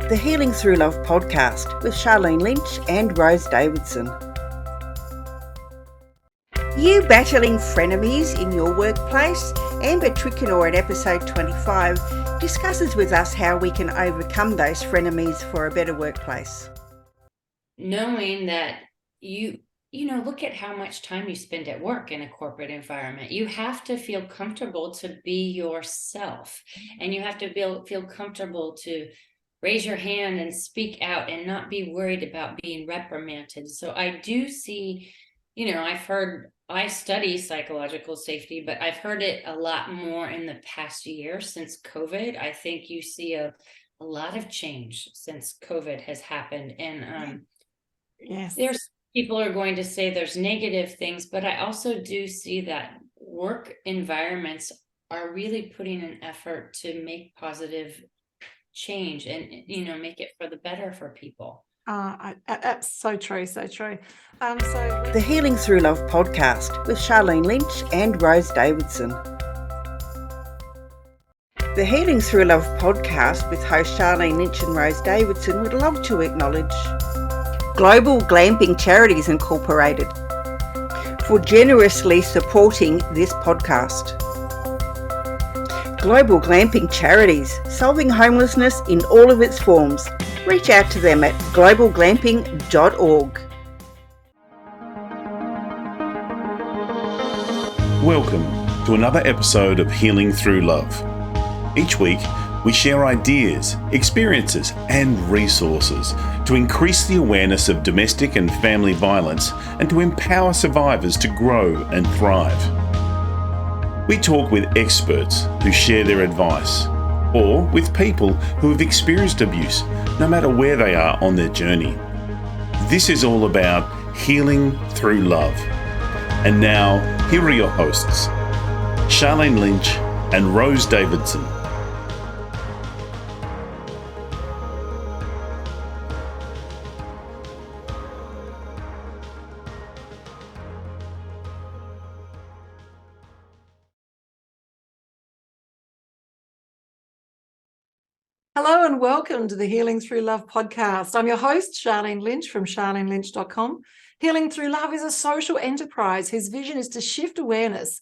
The Healing Through Love podcast with Charlene Lynch and Rose Davidson. You battling frenemies in your workplace? Amber Tichenor in episode 25 discusses with us how we can overcome those frenemies for a better workplace. Knowing that you look at how much time you spend at work in a corporate environment. You have to feel comfortable to be yourself, and you have to feel comfortable to raise your hand and speak out and not be worried about being reprimanded. So I do see, I study psychological safety, but I've heard it a lot more in the past year since COVID. I think you see a lot of change since COVID has happened. And yes, there's people are going to say there's negative things, but I also do see that work environments are really putting an effort to make positive change and make it for the better for people. So true. The Healing Through Love podcast with Charlene Lynch and Rose Davidson. The Healing Through Love podcast with host Charlene Lynch and Rose Davidson would love to acknowledge Global Glamping Charities Incorporated for generously supporting this podcast. Global Glamping Charities, solving homelessness in all of its forms. Reach out to them at globalglamping.org. Welcome to another episode of Healing Through Love. Each week, we share ideas, experiences, and resources to increase the awareness of domestic and family violence and to empower survivors to grow and thrive. We talk with experts who share their advice, or with people who have experienced abuse, no matter where they are on their journey. This is all about healing through love. And now, here are your hosts, Charlene Lynch and Rose Davidson. Hello and welcome to the Healing Through Love podcast. I'm your host, Charlene Lynch from charlenelynch.com. Healing Through Love is a social enterprise whose vision is to shift awareness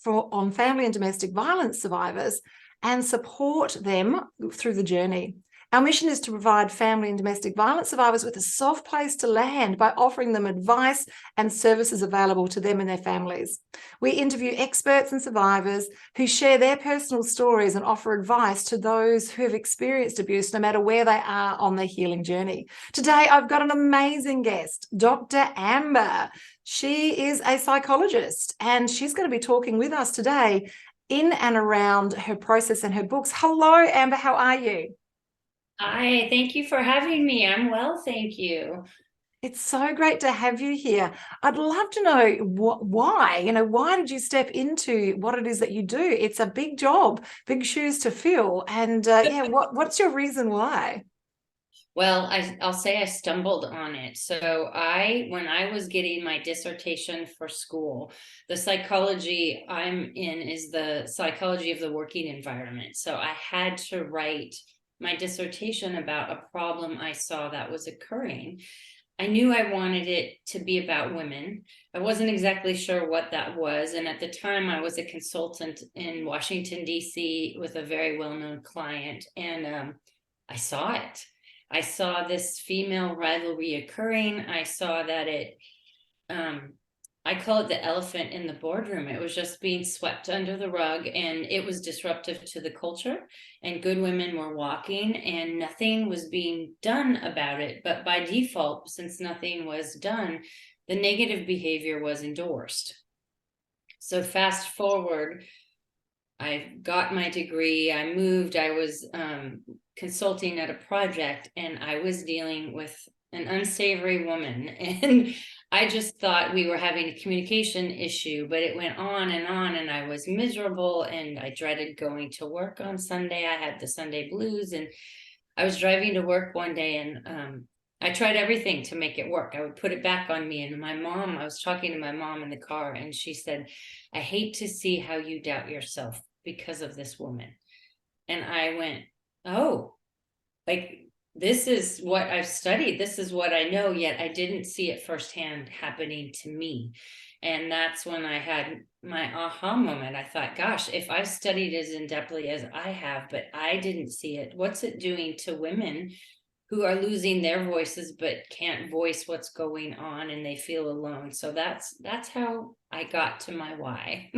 on family and domestic violence survivors and support them through the journey. Our mission is to provide family and domestic violence survivors with a soft place to land by offering them advice and services available to them and their families. We interview experts and survivors who share their personal stories and offer advice to those who have experienced abuse, no matter where they are on their healing journey. Today, I've got an amazing guest, Dr. Amber. She is a psychologist, and she's going to be talking with us today in and around her process and her books. Hello, Amber. How are you? Hi, thank you for having me. I'm well, thank you. It's so great to have you here. I'd love to know why. Why did you step into what it is that you do? It's a big job, big shoes to fill. And what's your reason why? Well, I'll say I stumbled on it. So when I was getting my dissertation for school, the psychology I'm in is the psychology of the working environment. So I had to write my dissertation about a problem I saw that was occurring. I knew I wanted it to be about women. I wasn't exactly sure what that was. And at the time, I was a consultant in Washington, D.C. with a very well-known client. And I saw it. I saw this female rivalry occurring. I saw that I call it the elephant in the boardroom. It was just being swept under the rug, and it was disruptive to the culture, and good women were walking and nothing was being done about it. But by default, since nothing was done, the negative behavior was endorsed. So fast forward, I got my degree, I moved, I was consulting at a project, and I was dealing with an unsavory woman, and I just thought we were having a communication issue, but it went on, and I was miserable, and I dreaded going to work on Sunday. I had the Sunday blues, and I was driving to work one day, and I tried everything to make it work. I would put it back on me, and I was talking to my mom in the car, and she said, "I hate to see how you doubt yourself because of this woman." And I went, "Oh, like this is what I've studied, this is what I know, yet I didn't see it firsthand happening to me. And that's when I had my aha moment. I thought, gosh, if I've studied as in-depthly as I have, but I didn't see it, what's it doing to women who are losing their voices but can't voice what's going on, and they feel alone? So that's how I got to my why.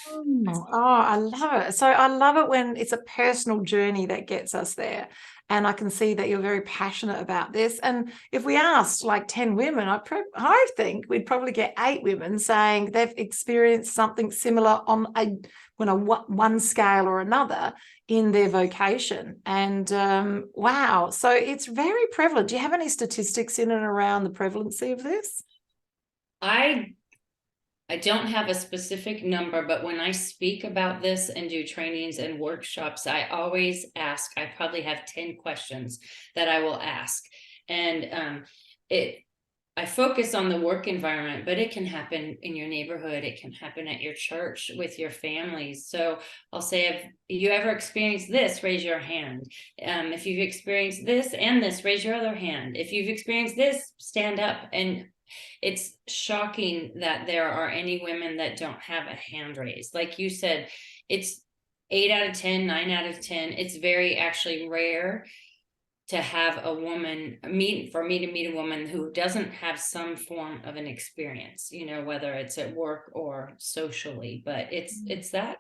Oh, I love it. So I love it when it's a personal journey that gets us there. And I can see that you're very passionate about this. And if we asked like 10 women, I think we'd probably get 8 women saying they've experienced something similar on one scale or another in their vocation. And wow, so it's very prevalent. Do you have any statistics in and around the prevalency of this? I don't have a specific number, but when I speak about this and do trainings and workshops, I always ask, I probably have 10 questions that I will ask. And I focus on the work environment, but it can happen in your neighborhood. It can happen at your church with your families. So I'll say, have you ever experienced this? Raise your hand. If you've experienced this and this, raise your other hand. If you've experienced this, stand up. And it's shocking that there are any women that don't have a hand raised. Like you said, it's 8 out of 10, 9 out of 10. It's very actually rare to have a woman for me to meet a woman who doesn't have some form of an experience, whether it's at work or socially, but it's that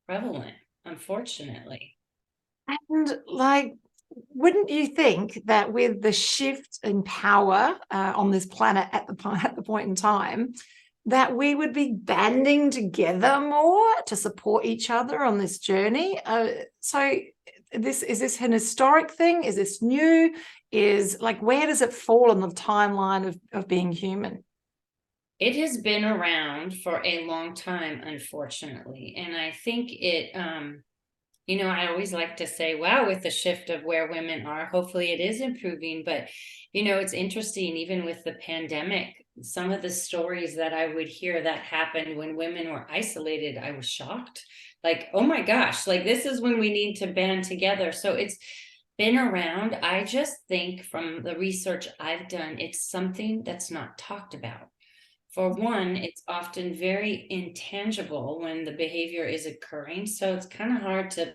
prevalent, unfortunately. And like, wouldn't you think that with the shift in power on this planet at the point in time, that we would be banding together more to support each other on this journey? So is this an historic thing? Is this new? Where does it fall on the timeline of being human? It has been around for a long time, unfortunately. And I think I always like to say, wow, with the shift of where women are, hopefully it is improving. But, it's interesting, even with the pandemic, some of the stories that I would hear that happened when women were isolated, I was shocked. Like, oh my gosh, like this is when we need to band together. So it's been around. I just think from the research I've done, it's something that's not talked about. For one, it's often very intangible when the behavior is occurring. So it's kind of hard to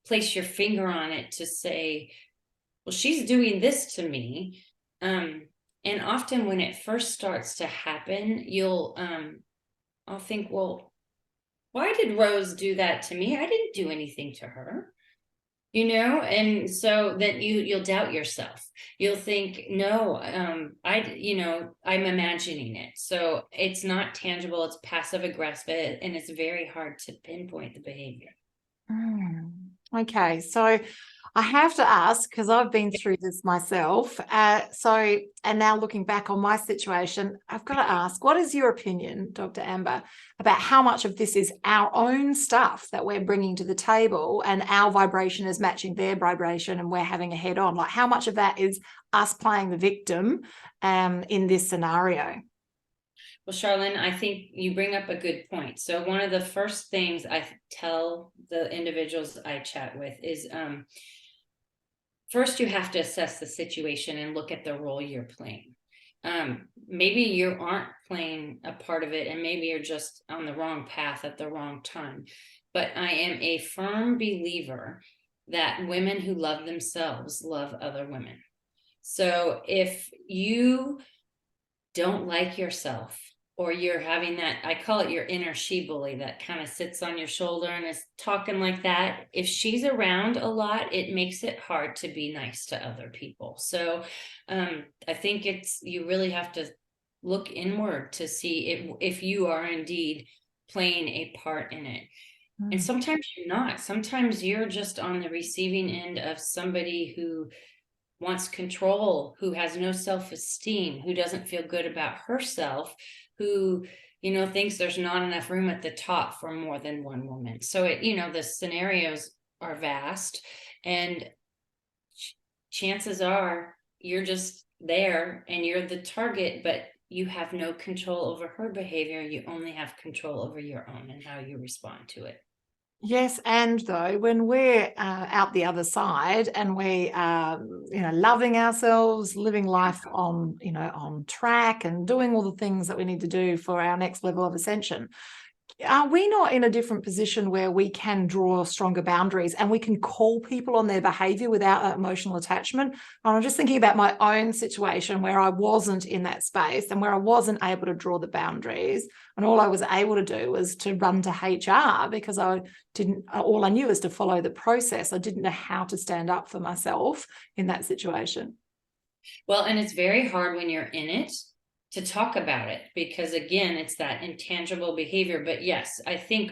place your finger on it to say, well, she's doing this to me. And often when it first starts to happen, I'll think, well, why did Rose do that to me? I didn't do anything to her. And so then you'll doubt yourself. You'll think, no, I'm imagining it. So it's not tangible, it's passive aggressive, and it's very hard to pinpoint the behavior. Okay, so I have to ask, because I've been through this myself. And now looking back on my situation, I've got to ask, what is your opinion, Dr. Amber, about how much of this is our own stuff that we're bringing to the table and our vibration is matching their vibration and we're having a head on? Like, how much of that is us playing the victim in this scenario? Well, Charlene, I think you bring up a good point. So one of the first things I tell the individuals I chat with is, first, you have to assess the situation and look at the role you're playing. Maybe you aren't playing a part of it, and maybe you're just on the wrong path at the wrong time. But I am a firm believer that women who love themselves love other women. So if you don't like yourself, or you're having that, I call it your inner she bully that kind of sits on your shoulder and is talking like that. If she's around a lot, it makes it hard to be nice to other people. So I think you really have to look inward to see if you are indeed playing a part in it. And sometimes you're not. Sometimes you're just on the receiving end of somebody who wants control, who has no self-esteem, who doesn't feel good about herself, who thinks there's not enough room at the top for more than one woman. So the scenarios are vast, and chances are you're just there and you're the target, but you have no control over her behavior. You only have control over your own and how you respond to it. Yes, and though when we're out the other side and we are, loving ourselves, living life on, on track and doing all the things that we need to do for our next level of ascension, are we not in a different position where we can draw stronger boundaries and we can call people on their behavior without that emotional attachment? And I'm just thinking about my own situation where I wasn't in that space and where I wasn't able to draw the boundaries. And all I was able to do was to run to HR because all I knew was to follow the process. I didn't know how to stand up for myself in that situation. Well, and it's very hard when you're in it to talk about it because, again, it's that intangible behavior. But yes, I think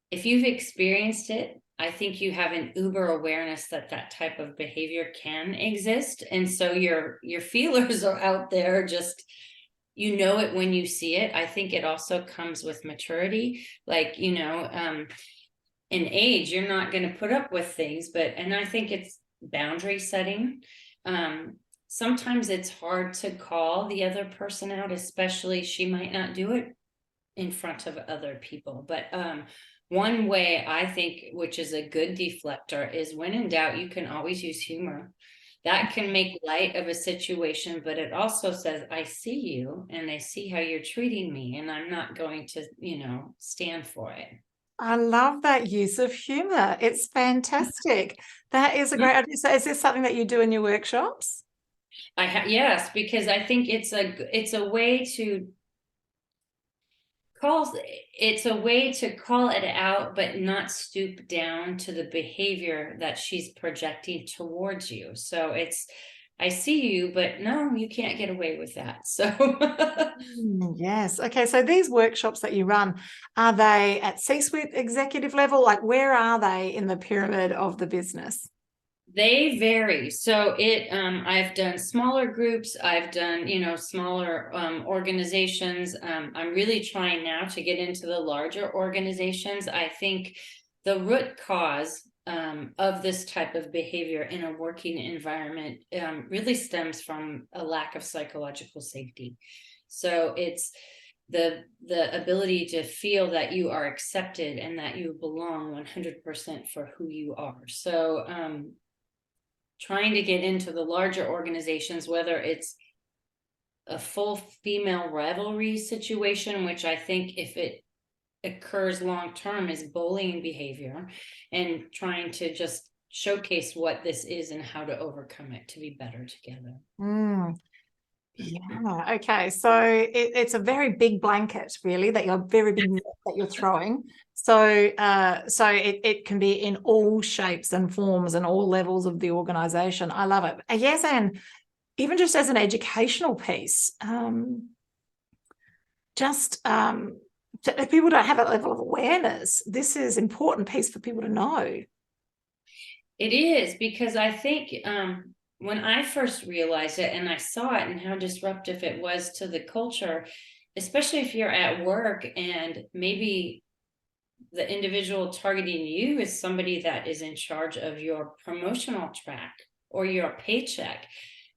if you've experienced it, I think you have an uber awareness that type of behavior can exist. And so your feelers are out there, just, it when you see it. I think it also comes with maturity, like, in age, you're not going to put up with things, and I think it's boundary setting. Sometimes it's hard to call the other person out, especially she might not do it in front of other people. But one way I think, which is a good deflector, is when in doubt, you can always use humor. That can make light of a situation, but it also says, I see you and I see how you're treating me, and I'm not going to, stand for it. I love that use of humor. It's fantastic. That is a great idea. So is this something that you do in your workshops? Yes, because I think it's a way to call it out, but not stoop down to the behavior that she's projecting towards you. So I see you, but no, you can't get away with that. So yes. Okay. So these workshops that you run, are they at C-suite executive level? Like, where are they in the pyramid of the business? They vary. So I've done smaller groups. I've done, smaller organizations. I'm really trying now to get into the larger organizations. I think the root cause of this type of behavior in a working environment really stems from a lack of psychological safety. So it's the ability to feel that you are accepted and that you belong 100% for who you are. So trying to get into the larger organizations, whether it's a full female rivalry situation, which I think if it occurs long-term is bullying behavior, and trying to just showcase what this is and how to overcome it to be better together. Yeah. Okay. So it's a very big blanket, really, that you're throwing. So it can be in all shapes and forms and all levels of the organization. I love it. Yes, and even just as an educational piece, if people don't have that level of awareness, this is an important piece for people to know. It is, because I think when I first realized it and I saw it and how disruptive it was to the culture, especially if you're at work and maybe the individual targeting you is somebody that is in charge of your promotional track or your paycheck,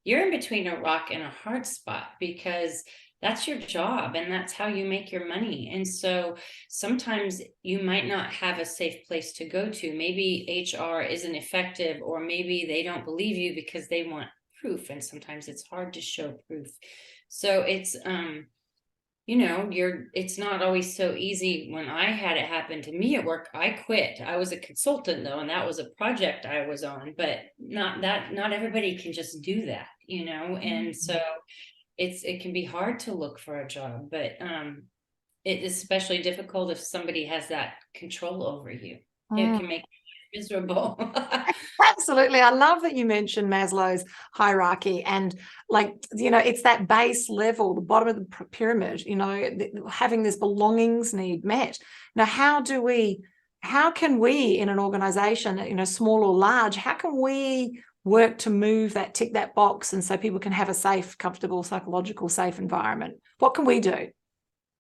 you're in between a rock and a hard spot, because that's your job and that's how you make your money. And so sometimes you might not have a safe place to go to. Maybe HR isn't effective, or maybe they don't believe you because they want proof. And sometimes it's hard to show proof. So it's, it's not always so easy. When I had it happen to me at work, I quit. I was a consultant though, and that was a project I was on, but not everybody can just do that, and so it can be hard to look for a job, but it is especially difficult if somebody has that control over you. It can make you miserable. Absolutely. I love that you mentioned Maslow's hierarchy, and it's that base level, the bottom of the pyramid, having this belongings need met. Now, how can we in an organization, small or large, how can we work to tick that box, and so people can have a safe, comfortable, psychological, safe environment? What can we do?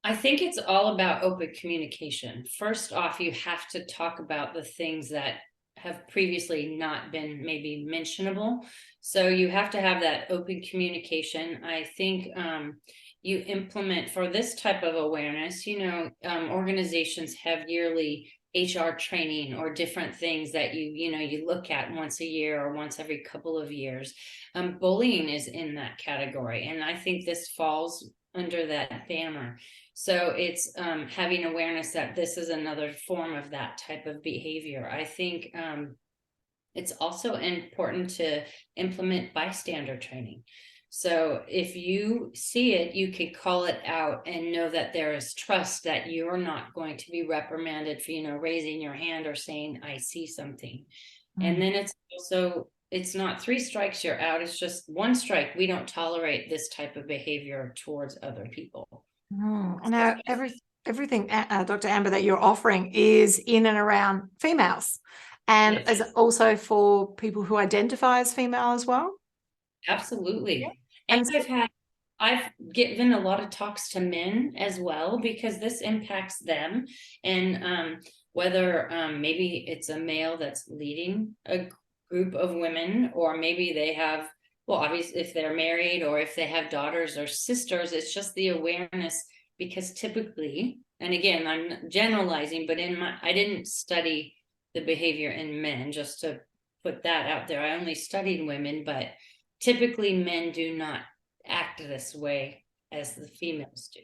I think it's all about open communication. First off, you have to talk about the things that have previously not been maybe mentionable. So you have to have that open communication. I think you implement for this type of awareness, organizations have yearly HR training or different things that you look at once a year or once every couple of years. Bullying is in that category, and I think this falls under that banner. So it's having awareness that this is another form of that type of behavior. I think it's also important to implement bystander training. So if you see it, you can call it out and know that there is trust, that you're not going to be reprimanded for, raising your hand or saying, I see something. And then it's also, it's not 3 strikes, you're out. It's just 1 strike. We don't tolerate this type of behavior towards other people. Now, everything, Dr. Amber, that you're offering is in and around females. And Yes. is it also for people who identify as female as well? Absolutely. Yeah. And And I've given a lot of talks to men as well, because this impacts them. And whether maybe it's a male that's leading a group of women, or maybe they have, well, obviously if they're married or if they have daughters or sisters, it's just the awareness. Because typically, and again, I'm generalizing, but I didn't study the behavior in men, just to put that out there. I only studied women, but typically men do not act this way as the females do.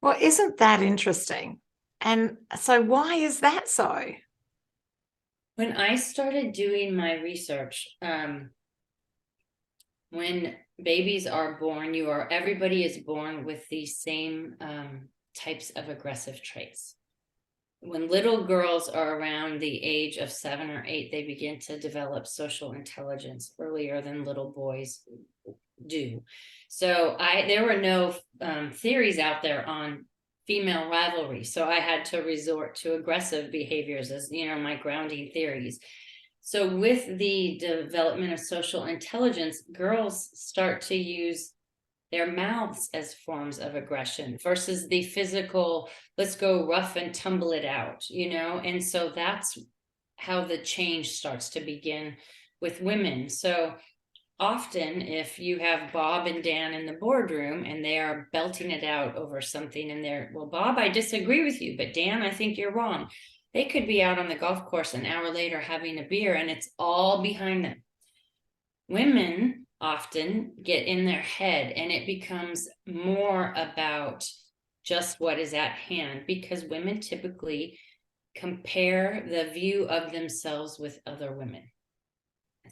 well, isn't that interesting? And so why is that so? When I started doing my research, when babies are born, everybody is born with these same types of aggressive traits. When little girls are around the age of 7 or 8, they begin to develop social intelligence earlier than little boys do. So there were no theories out there on female rivalry. So I had to resort to aggressive behaviors as, my grounding theories. So with the development of social intelligence, girls start to use their mouths as forms of aggression versus the physical, let's go rough and tumble it out, and so that's how the change starts to begin with women. So often if you have Bob and Dan in the boardroom and they are belting it out over something, and well, Bob, I disagree with you, but Dan, I think you're wrong. They could be out on the golf course an hour later having a beer, and it's all behind them. Women often get in their head, and it becomes more about just what is at hand, because women typically compare the view of themselves with other women.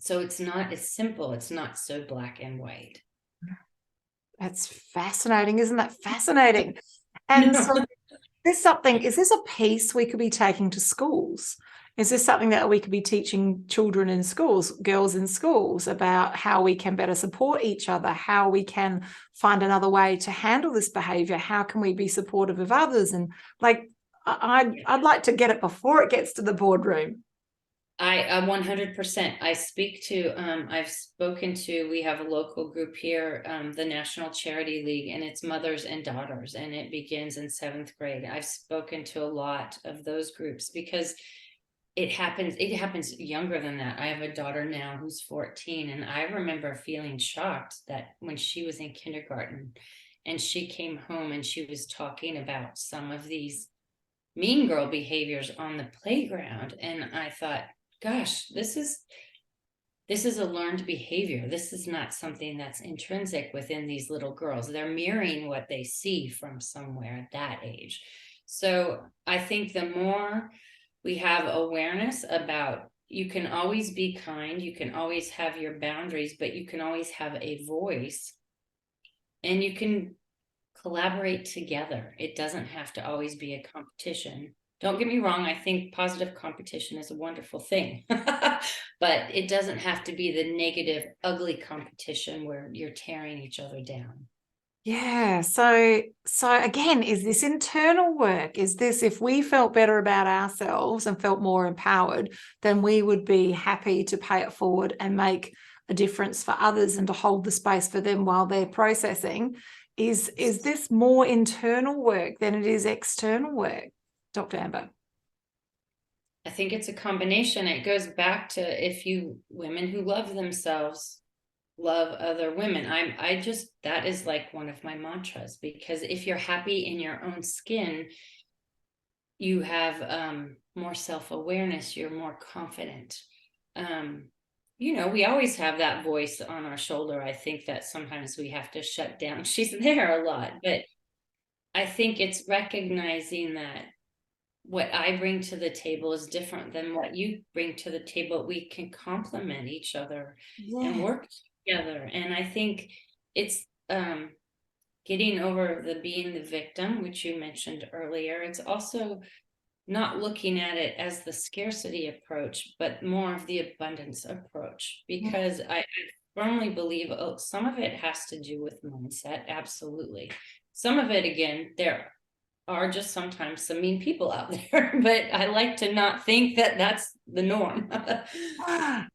So it's not as simple. It's not so black and white. That's fascinating. Isn't that fascinating? And so is this a piece we could be taking to schools? Is this something that we could be teaching children in schools, girls in schools, about how we can better support each other, how we can find another way to handle this behavior, how can we be supportive of others? And I'd like to get it before it gets to the boardroom. I 100%. I've spoken to, we have a local group here, the National Charity League, and it's mothers and daughters, and it begins in 7th grade. I've spoken to a lot of those groups because it happens younger than that. I have a daughter now who's 14, and I remember feeling shocked that when she was in kindergarten and she came home and she was talking about some of these mean girl behaviors on the playground, and I thought, gosh, this is a learned behavior. This is not something that's intrinsic within these little girls. They're mirroring what they see from somewhere at that age. So I think the more we have awareness about, you can always be kind, you can always have your boundaries, but you can always have a voice, and you can collaborate together. It doesn't have to always be a competition. Don't get me wrong, I think positive competition is a wonderful thing, but it doesn't have to be the negative, ugly competition where you're tearing each other down. Yeah. So again, is this internal work? Is this, if we felt better about ourselves and felt more empowered, then we would be happy to pay it forward and make a difference for others and to hold the space for them while they're processing. Is this more internal work than it is external work, Dr. Amber? I think it's a combination. It goes back to, women who love themselves love other women. That is like one of my mantras, because if you're happy in your own skin, you have more self-awareness, you're more confident. We always have that voice on our shoulder. I think that sometimes we have to shut down. She's there a lot, but I think it's recognizing that what I bring to the table is different than what you bring to the table. We can complement each other and work together. And I think it's getting over being the victim, which you mentioned earlier. It's also not looking at it as the scarcity approach, but more of the abundance approach, because I firmly believe some of it has to do with mindset. Absolutely. Some of it, again, there are just sometimes some mean people out there, but I like to not think that that's the norm.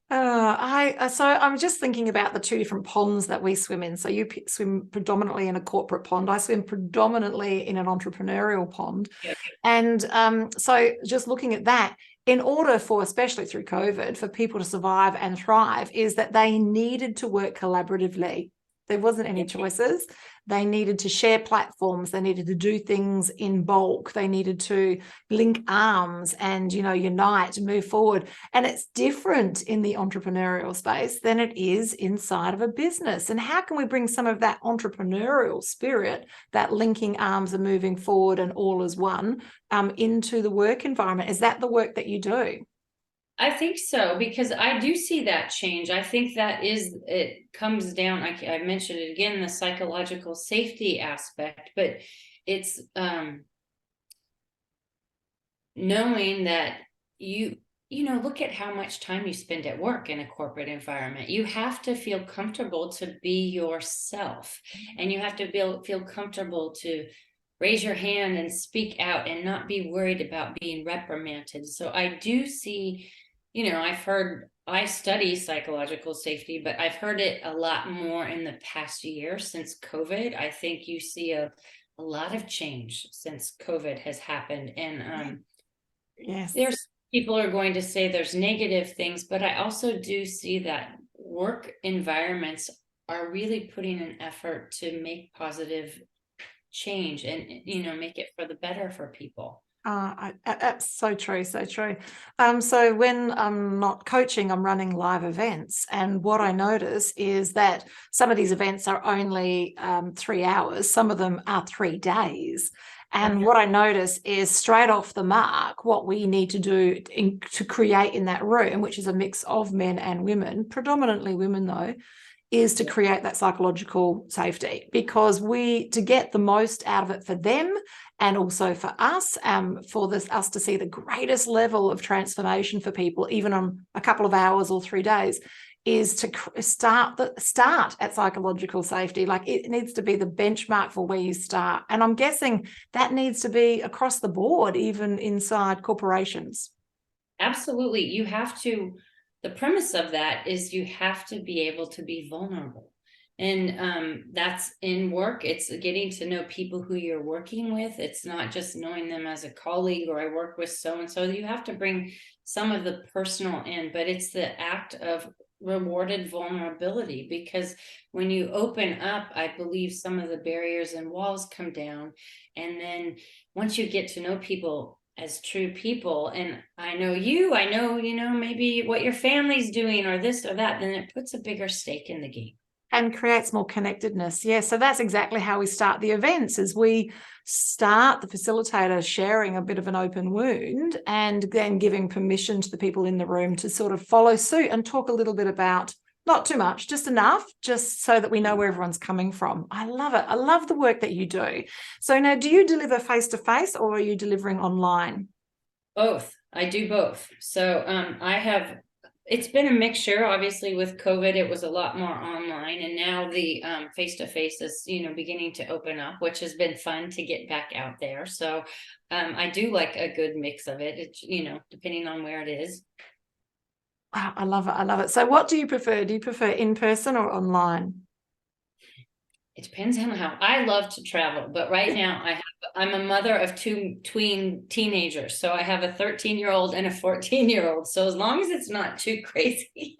So I'm just thinking about the two different ponds that we swim in. So you swim predominantly in a corporate pond. I swim predominantly in an entrepreneurial pond. Yeah. And so just looking at that, in order for, especially through COVID, for people to survive and thrive, is that they needed to work collaboratively. There wasn't any choices. They needed to share platforms. They needed to do things in bulk. They needed to link arms and, unite, move forward. And it's different in the entrepreneurial space than it is inside of a business. And how can we bring some of that entrepreneurial spirit, that linking arms and moving forward and all as one, into the work environment? Is that the work that you do? I think so, because I do see that change. I think it comes down, I mentioned it again, the psychological safety aspect, but it's knowing that look at how much time you spend at work in a corporate environment. You have to feel comfortable to be yourself, and you have to feel comfortable to raise your hand and speak out and not be worried about being reprimanded. So I do see, I study psychological safety, but I've heard it a lot more in the past year since COVID. I think you see a lot of change since COVID has happened. And yes, there's people are going to say there's negative things, but I also do see that work environments are really putting an effort to make positive change and, make it for the better for people. So true, so true. So when I'm not coaching, I'm running live events, and what I notice is that some of these events are only 3 hours, some of them are 3 days. And what I notice is straight off the mark, what we need to do to create in that room, which is a mix of men and women, predominantly women though, is to create that psychological safety, because to get the most out of it for them and also for us, us to see the greatest level of transformation for people, even on a couple of hours or 3 days, is to start at psychological safety. Like, it needs to be the benchmark for where you start. And I'm guessing that needs to be across the board, even inside corporations. Absolutely. The premise of that is you have to be able to be vulnerable. And that's in work. It's getting to know people who you're working with. It's not just knowing them as a colleague, or I work with so-and-so. You have to bring some of the personal in, but it's the act of rewarded vulnerability, because when you open up, I believe some of the barriers and walls come down. And then once you get to know people as true people, and I know maybe what your family's doing or this or that, then it puts a bigger stake in the game. And creates more connectedness. Yeah, so that's exactly how we start the events, is we start the facilitator sharing a bit of an open wound and then giving permission to the people in the room to sort of follow suit and talk a little bit about, not too much, just enough, just so that we know where everyone's coming from. I love it. I love the work that you do. So now, do you deliver face-to-face or are you delivering online? Both. I do both. So it's been a mixture. Obviously, with COVID, it was a lot more online, and now the face-to-face is, beginning to open up, which has been fun to get back out there. So I do like a good mix of it. It's, depending on where it is. Wow, I love it. I love it. So what do you prefer? Do you prefer in person or online? It depends on how. I love to travel, but right now I'm a mother of two tween teenagers. So I have a 13-year-old and a 14-year-old. So as long as it's not too crazy,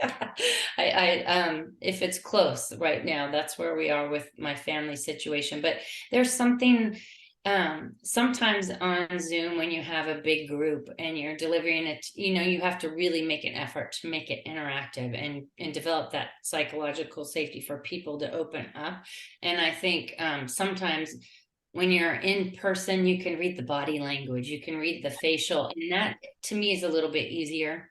if it's close right now, that's where we are with my family situation. But there's something sometimes on Zoom, when you have a big group and you're delivering it, you have to really make an effort to make it interactive and develop that psychological safety for people to open up. And I think sometimes when you're in person, you can read the body language, you can read the facial, and that to me is a little bit easier.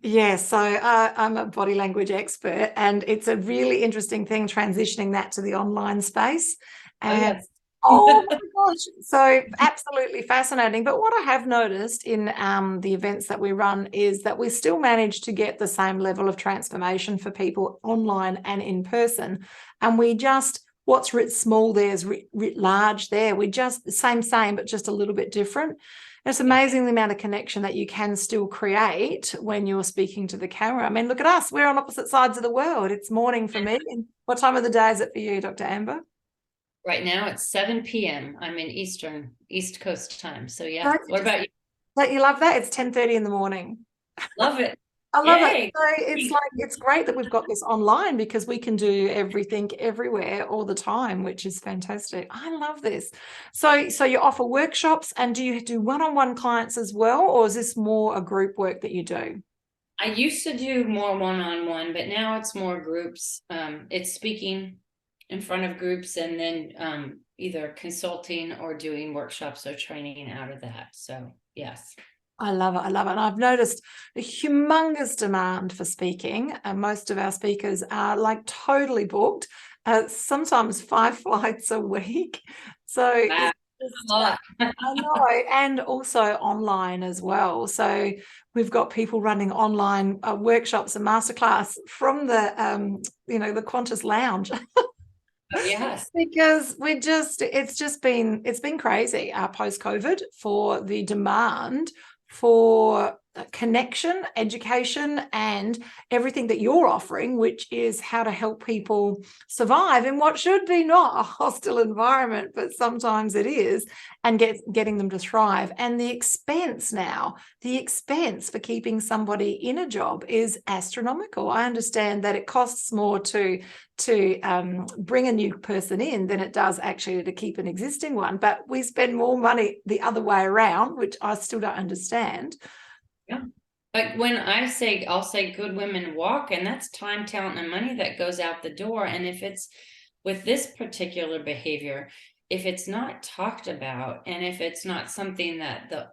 Yeah, so I'm a body language expert, and it's a really interesting thing transitioning that to the online space. And Yes. oh my gosh, so absolutely fascinating. But what I have noticed in the events that we run is that we still manage to get the same level of transformation for people online and in person. And we just, what's writ small there is writ large there. We just, same, but just a little bit different. It's amazing the amount of connection that you can still create when you're speaking to the camera. I mean, look at us. We're on opposite sides of the world. It's morning for me. And what time of the day is it for you, Dr. Amber? Right now it's 7 p.m. I'm in East Coast time. So yeah. What about you? Don't you love that? It's 10:30 in the morning. Love it. I love Yay. it. So it's like, it's great that we've got this online because we can do everything everywhere all the time, which is fantastic. I love this. So you offer workshops, and do you do one-on-one clients as well, or is this more a group work that you do? I used to do more one-on-one, but now it's more groups. It's speaking in front of groups, and then either consulting or doing workshops or training out of that. So yes. I love it. I love it. And I've noticed a humongous demand for speaking. And most of our speakers are like totally booked, sometimes 5 flights a week. So Wow. it's A lot. I know, and also online as well. So we've got people running online workshops and masterclass from the the Qantas lounge. Yes. Because it's been crazy post-COVID for the demand for connection, education, and everything that you're offering, which is how to help people survive in what should be not a hostile environment, but sometimes it is, and getting them to thrive. And the expense for keeping somebody in a job is astronomical. I understand that it costs more to bring a new person in than it does actually to keep an existing one, but we spend more money the other way around, which I still don't understand. Yeah. Like when I'll say good women walk, and that's time, talent, and money that goes out the door. And if it's with this particular behavior, if it's not talked about, and if it's not something that the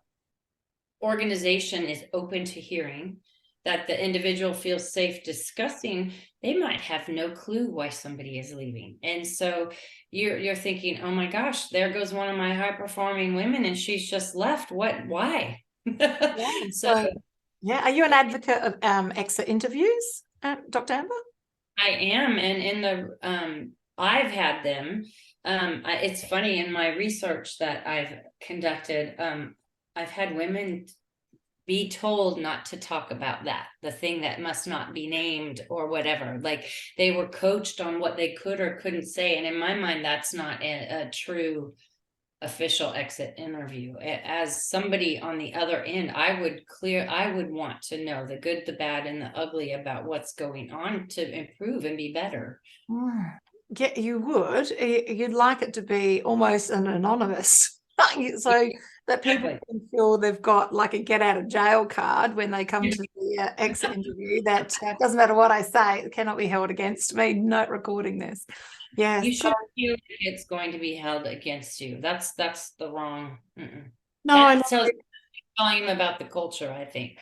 organization is open to hearing, that the individual feels safe discussing, they might have no clue why somebody is leaving. And so you're thinking, oh my gosh, there goes one of my high performing women and she's just left. Why? Yeah. So yeah, are you an advocate of exit interviews, Dr. Amber? I am, and in the I've had them. It's funny, in my research that I've conducted, I've had women be told not to talk about the thing that must not be named or whatever. Like they were coached on what they could or couldn't say. And in my mind, that's not a true official exit interview. As somebody on the other end, I would want to know the good, the bad, and the ugly about what's going on to improve and be better. Yeah, you would. You'd like it to be almost an anonymous, so that people can feel they've got like a get out of jail card when they come to the exit interview, that doesn't matter what I say, it cannot be held against me. Not recording this. Yeah, you should feel it's going to be held against you. That's the wrong. No, that tells volume about the culture, I think.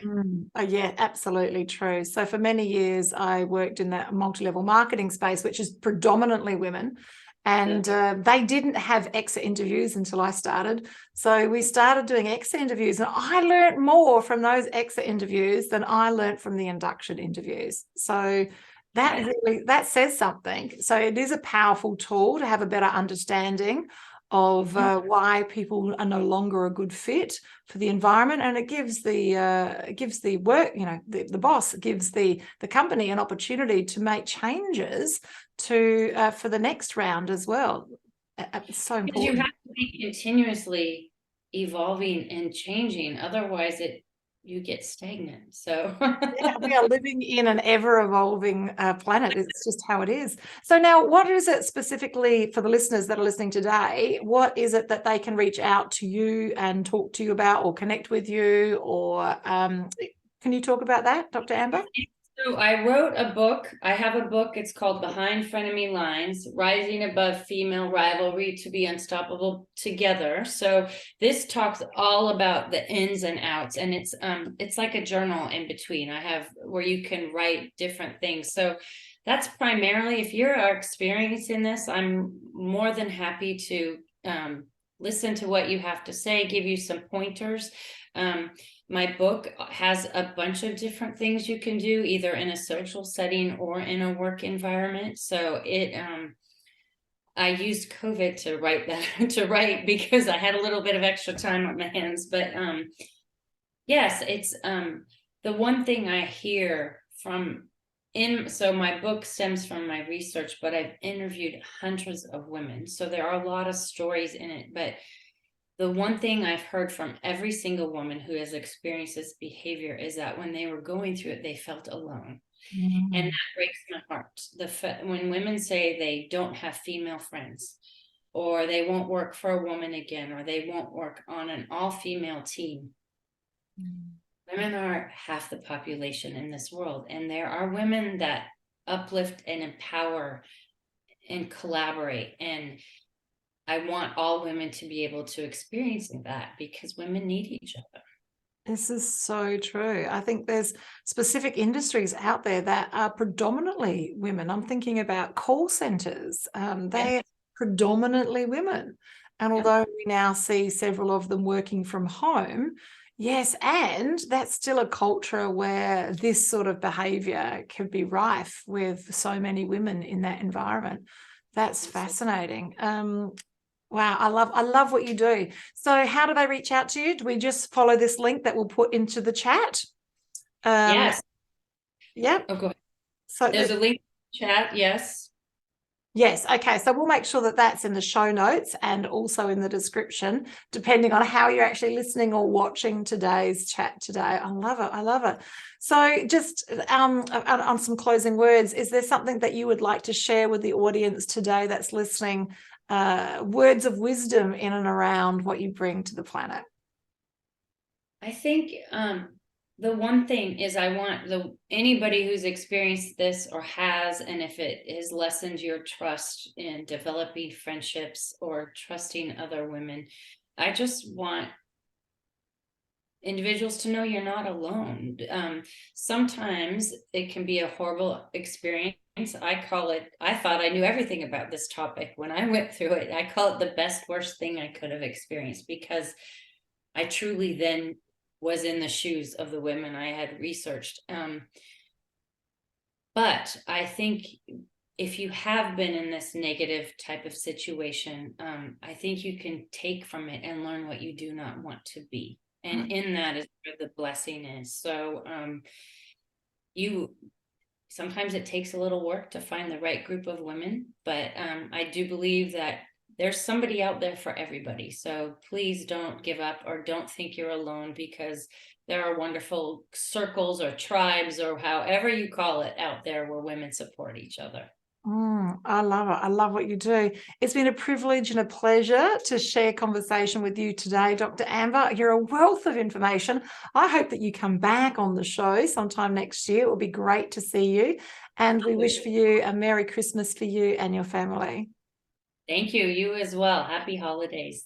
Oh, yeah, absolutely true. So for many years, I worked in that multi-level marketing space, which is predominantly women. And they didn't have exit interviews until I started. So we started doing exit interviews, and I learned more from those exit interviews than I learned from the induction interviews. So that says something. So it is a powerful tool to have a better understanding of why people are no longer a good fit for the environment, and it gives the work, the boss gives the company an opportunity to make changes to for the next round as well. It's so important. You have to be continuously evolving and changing, otherwise you get stagnant. So yeah, we are living in an ever-evolving planet. It's just how it is. So now, what is it specifically for the listeners that are listening today? What is it that they can reach out to you and talk to you about, or connect with you, or can you talk about that, Dr. Amber? So I wrote a book. I have a book. It's called Behind Frenemy Lines, Rising Above Female Rivalry to Be Unstoppable Together. So this talks all about the ins and outs, and it's like a journal in between. I have where you can write different things. So that's primarily, if you're experiencing this, I'm more than happy to listen to what you have to say, give you some pointers. My book has a bunch of different things you can do, either in a social setting or in a work environment. So I used COVID to write that, because I had a little bit of extra time on my hands. But yes, it's the one thing I hear so my book stems from my research, but I've interviewed hundreds of women. So there are a lot of stories in it, but the one thing I've heard from every single woman who has experienced this behavior is that when they were going through it, they felt alone. Mm-hmm. And that breaks my heart. When women say they don't have female friends, or they won't work for a woman again, or they won't work on an all-female team. Mm-hmm. Women are half the population in this world. And there are women that uplift and empower and collaborate, and I want all women to be able to experience that, because women need each other. This is so true. I think there's specific industries out there that are predominantly women. I'm thinking about call centers. They are predominantly women. And although we now see several of them working from home, yes, and that's still a culture where this sort of behavior can be rife with so many women in that environment. That's fascinating. Wow, I love what you do. So how do they reach out to you? Do we just follow this link that we'll put into the chat? Yes. Yep. Oh, go ahead. So there's a link in the chat, yes. Yes, okay. So we'll make sure that that's in the show notes and also in the description, depending on how you're actually listening or watching today's chat today. I love it. I love it. So just on some closing words, is there something that you would like to share with the audience today that's listening? Words of wisdom in and around what you bring to the planet? I think the one thing is, I want anybody who's experienced this or has, and if it has lessened your trust in developing friendships or trusting other women, I just want individuals to know you're not alone. Sometimes it can be a horrible experience. I thought I knew everything about this topic when I went through it. I call it the best, worst thing I could have experienced, because I truly then was in the shoes of the women I had researched. But I think if you have been in this negative type of situation, I think you can take from it and learn what you do not want to be. And in that is where the blessing is. So sometimes it takes a little work to find the right group of women, but I do believe that there's somebody out there for everybody. So please don't give up, or don't think you're alone, because there are wonderful circles or tribes, or however you call it, out there where women support each other. I love it. I love what you do. It's been a privilege and a pleasure to share conversation with you today, Dr. Amber. You're a wealth of information. I hope that you come back on the show sometime next year. It will be great to see you. And we wish for you a Merry Christmas for you and your family. Thank you. You as well. Happy holidays.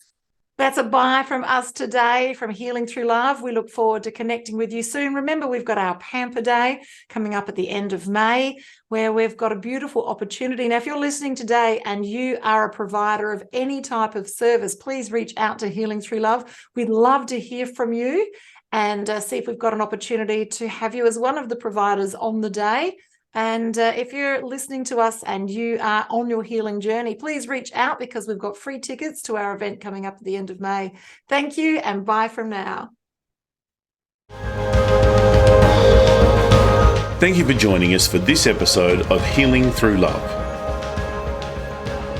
That's a bye from us today from Healing Through Love. We look forward to connecting with you soon. Remember, we've got our Pamper Day coming up at the end of May, where we've got a beautiful opportunity. Now, if you're listening today and you are a provider of any type of service, please reach out to Healing Through Love. We'd love to hear from you and see if we've got an opportunity to have you as one of the providers on the day. And if you're listening to us and you are on your healing journey, please reach out, because we've got free tickets to our event coming up at the end of May. Thank you, and bye from now. Thank you for joining us for this episode of Healing Through Love.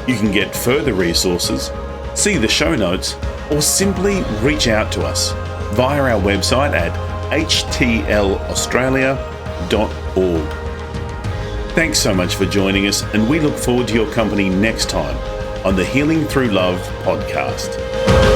You can get further resources, see the show notes, or simply reach out to us via our website at htlaustralia.org. Thanks so much for joining us, and we look forward to your company next time on the Healing Through Love podcast.